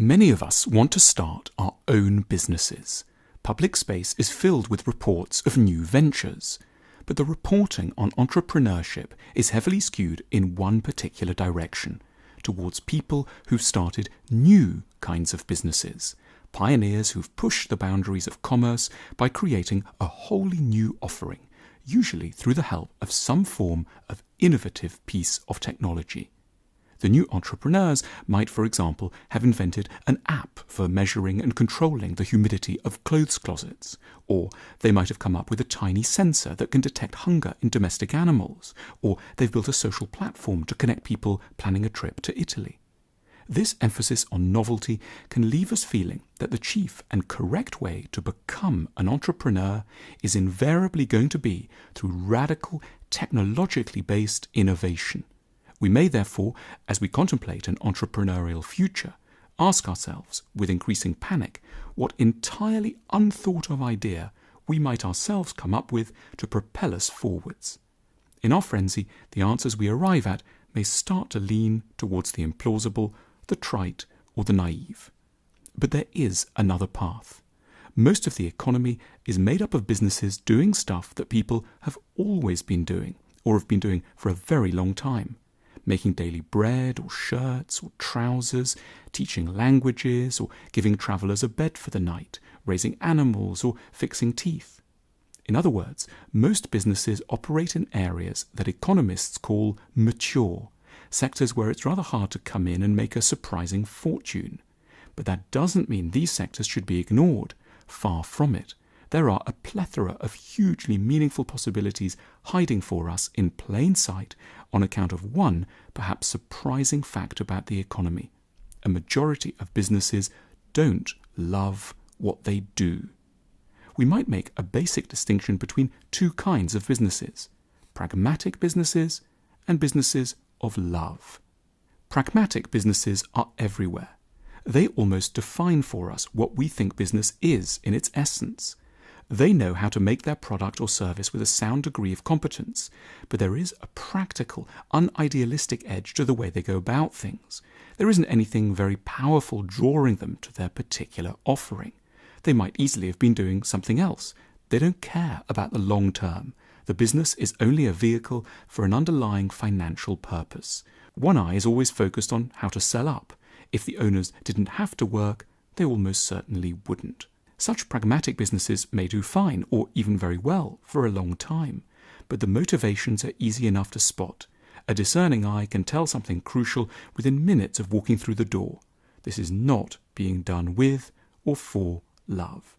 Many of us want to start our own businesses. Public space is filled with reports of new ventures, but the reporting on entrepreneurship is heavily skewed in one particular direction, towards people who've started new kinds of businesses, pioneers who've pushed the boundaries of commerce by creating a wholly new offering, usually through the help of some form of innovative piece of technology. The new entrepreneurs might, for example, have invented an app for measuring and controlling the humidity of clothes closets, or they might have come up with a tiny sensor that can detect hunger in domestic animals, or they've built a social platform to connect people planning a trip to Italy. This emphasis on novelty can leave us feeling that the chief and correct way to become an entrepreneur is invariably going to be through radical, technologically based innovation. We may therefore, as we contemplate an entrepreneurial future, ask ourselves, with increasing panic, what entirely unthought of idea we might ourselves come up with to propel us forwards. In our frenzy, the answers we arrive at may start to lean towards the implausible, the trite, or the naive. But there is another path. Most of the economy is made up of businesses doing stuff that people have always been doing, or have been doing for a very long time. Making daily bread or shirts or trousers, teaching languages or giving travellers a bed for the night, raising animals or fixing teeth. In other words, most businesses operate in areas that economists call mature, sectors where it's rather hard to come in and make a surprising fortune. But that doesn't mean these sectors should be ignored. Far from it. There are a plethora of hugely meaningful possibilities hiding for us in plain sight on account of one, perhaps surprising fact about the economy. A majority of businesses don't love what they do. We might make a basic distinction between two kinds of businesses: pragmatic businesses and businesses of love. Pragmatic businesses are everywhere. They almost define for us what we think business is in its essence. They know how to make their product or service with a sound degree of competence, but there is a practical, unidealistic edge to the way they go about things. There isn't anything very powerful drawing them to their particular offering. They might easily have been doing something else. They don't care about the long term. The business is only a vehicle for an underlying financial purpose. One eye is always focused on how to sell up. If the owners didn't have to work, they almost certainly wouldn't. Such pragmatic businesses may do fine, or even very well, for a long time, but the motivations are easy enough to spot. A discerning eye can tell something crucial within minutes of walking through the door. This is not being done with or for love.